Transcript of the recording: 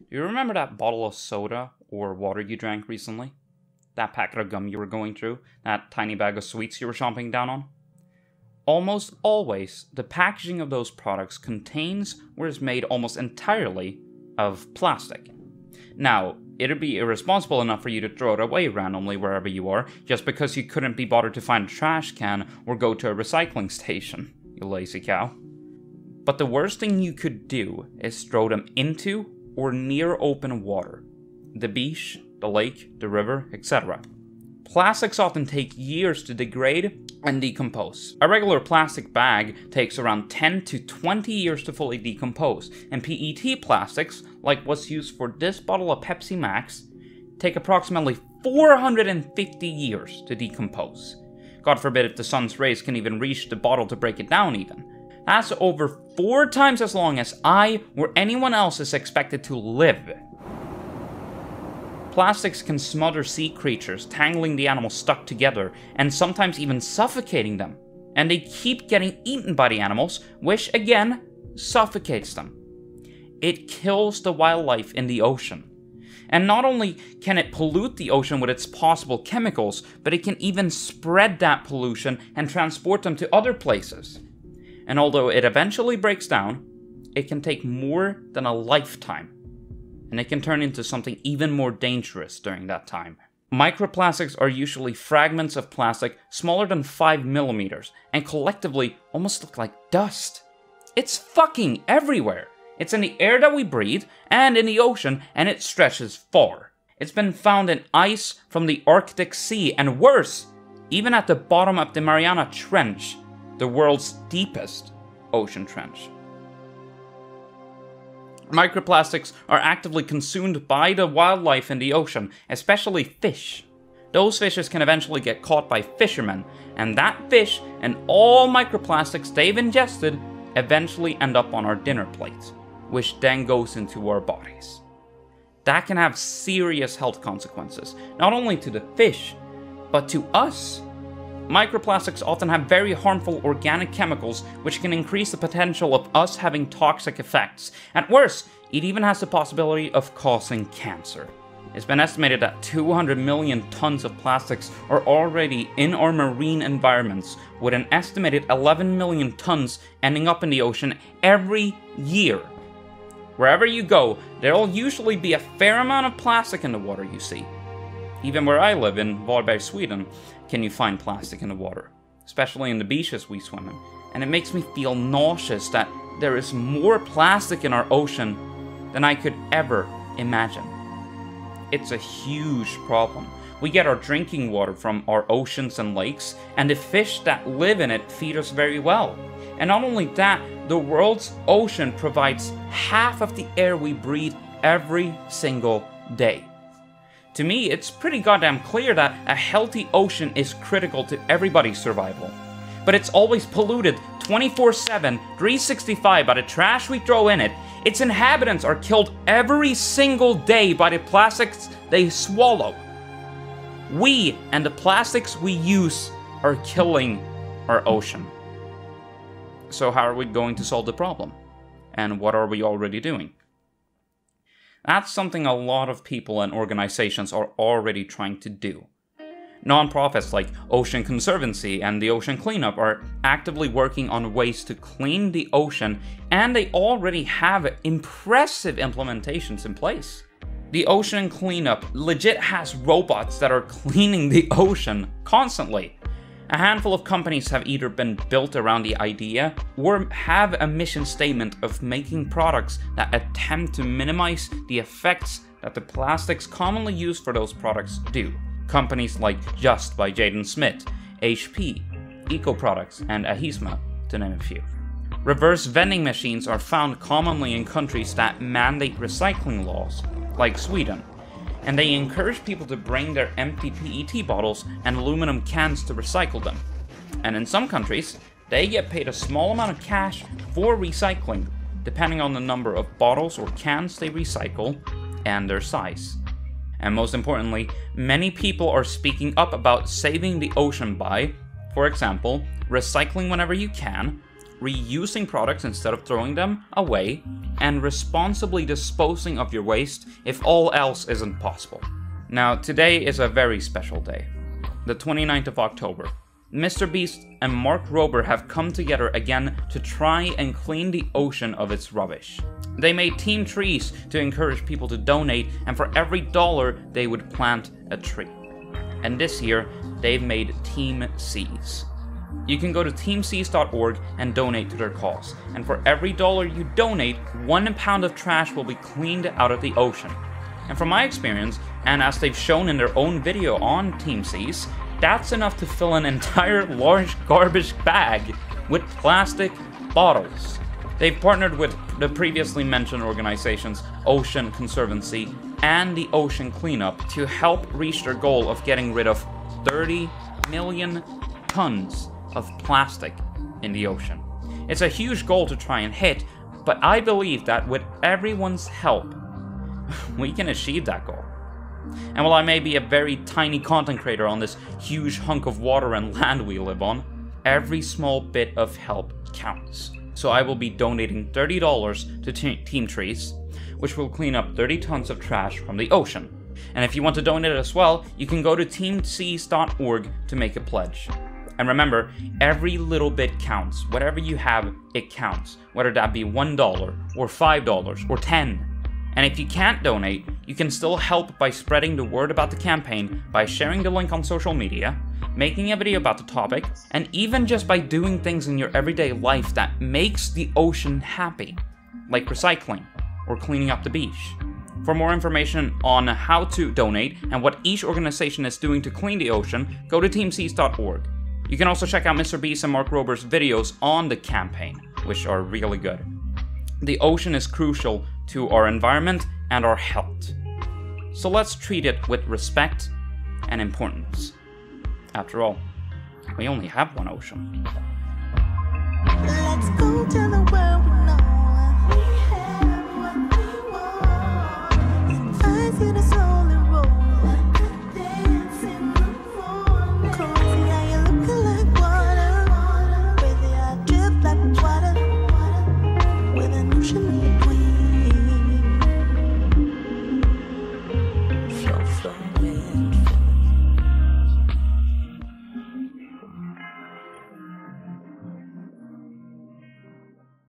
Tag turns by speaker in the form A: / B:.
A: Do you remember that bottle of soda or water you drank recently? That packet of gum you were going through? That tiny bag of sweets you were chomping down on? Almost always, the packaging of those products contains or is made almost entirely of plastic. Now, it'd be irresponsible enough for you to throw it away randomly wherever you are, just because you couldn't be bothered to find a trash can or go to a recycling station, you lazy cow. But the worst thing you could do is throw them into or near open water. The beach, the lake, the river, etc. Plastics often take years to degrade and decompose. A regular plastic bag takes around 10 to 20 years to fully decompose, and PET plastics, like what's used for this bottle of Pepsi Max, take approximately 450 years to decompose. God forbid if the sun's rays can even reach the bottle to break it down even. That's over 4 times as long as I or anyone else is expected to live. Plastics can smother sea creatures, tangling the animals stuck together, and sometimes even suffocating them. And they keep getting eaten by the animals, which again, suffocates them. It kills the wildlife in the ocean. And not only can it pollute the ocean with its possible chemicals, but it can even spread that pollution and transport them to other places. And although it eventually breaks down, it can take more than a lifetime. And it can turn into something even more dangerous during that time. Microplastics are usually fragments of plastic smaller than 5 millimeters, and collectively almost look like dust. It's fucking everywhere! It's in the air that we breathe, and in the ocean, and it stretches far. It's been found in ice from the Arctic Sea, and worse, even at the bottom of the Mariana Trench, the world's deepest ocean trench. Microplastics are actively consumed by the wildlife in the ocean, especially fish. Those fishes can eventually get caught by fishermen, and that fish and all microplastics they've ingested eventually end up on our dinner plates, which then goes into our bodies. That can have serious health consequences, not only to the fish, but to us. Microplastics often have very harmful organic chemicals which can increase the potential of us having toxic effects. At worst, it even has the possibility of causing cancer. It's been estimated that 200 million tons of plastics are already in our marine environments, with an estimated 11 million tons ending up in the ocean every year. Wherever you go, there'll usually be a fair amount of plastic in the water you see. Even where I live, in Varberg, Sweden, can you find plastic in the water, especially in the beaches we swim in. And it makes me feel nauseous that there is more plastic in our ocean than I could ever imagine. It's a huge problem. We get our drinking water from our oceans and lakes, and the fish that live in it feed us very well. And not only that, the world's ocean provides half of the air we breathe every single day. To me, it's pretty goddamn clear that a healthy ocean is critical to everybody's survival. But it's always polluted 24/7, 365 by the trash we throw in it. Its inhabitants are killed every single day by the plastics they swallow. We and the plastics we use are killing our ocean. So how are we going to solve the problem? And what are we already doing? That's something a lot of people and organizations are already trying to do. Nonprofits like Ocean Conservancy and the Ocean Cleanup are actively working on ways to clean the ocean, and they already have impressive implementations in place. The Ocean Cleanup legit has robots that are cleaning the ocean constantly. A handful of companies have either been built around the idea or have a mission statement of making products that attempt to minimize the effects that the plastics commonly used for those products do. Companies like Just by Jaden Smith, HP, Eco Products, and Ahisma, to name a few. Reverse vending machines are found commonly in countries that mandate recycling laws, like Sweden, and they encourage people to bring their empty PET bottles and aluminum cans to recycle them. And in some countries, they get paid a small amount of cash for recycling, depending on the number of bottles or cans they recycle and their size. And most importantly, many people are speaking up about saving the ocean by, for example, recycling whenever you can, reusing products instead of throwing them away, and responsibly disposing of your waste if all else isn't possible. Now, today is a very special day, the 29th of October. Mr. Beast and Mark Rober have come together again to try and clean the ocean of its rubbish. They made team trees to encourage people to donate, and for every dollar they would plant a tree. And this year, they've made Team Seas. You can go to teamseas.org and donate to their cause, and for every dollar you donate, 1 pound of trash will be cleaned out of the ocean. And from my experience, and as they've shown in their own video on Team Seas, that's enough to fill an entire large garbage bag with plastic bottles. They've partnered with the previously mentioned organizations Ocean Conservancy and the Ocean Cleanup to help reach their goal of getting rid of 30 million tons of plastic in the ocean. It's a huge goal to try and hit, but I believe that with everyone's help, we can achieve that goal. And while I may be a very tiny content creator on this huge hunk of water and land we live on, every small bit of help counts. So I will be donating $30 to Team Trees, which will clean up 30 tons of trash from the ocean. And if you want to donate as well, you can go to teamseas.org to make a pledge. And remember, every little bit counts. Whatever you have, it counts. Whether that be $1 or $5 or $10. And if you can't donate, you can still help by spreading the word about the campaign, by sharing the link on social media, making a video about the topic, and even just by doing things in your everyday life that makes the ocean happy, like recycling or cleaning up the beach. For more information on how to donate and what each organization is doing to clean the ocean, go to teamseas.org. You can also check out Mr. Beast and Mark Rober's videos on the campaign, which are really good. The ocean is crucial to our environment and our health. So let's treat it with respect and importance. After all, we only have one ocean.
B: Let's go to the world.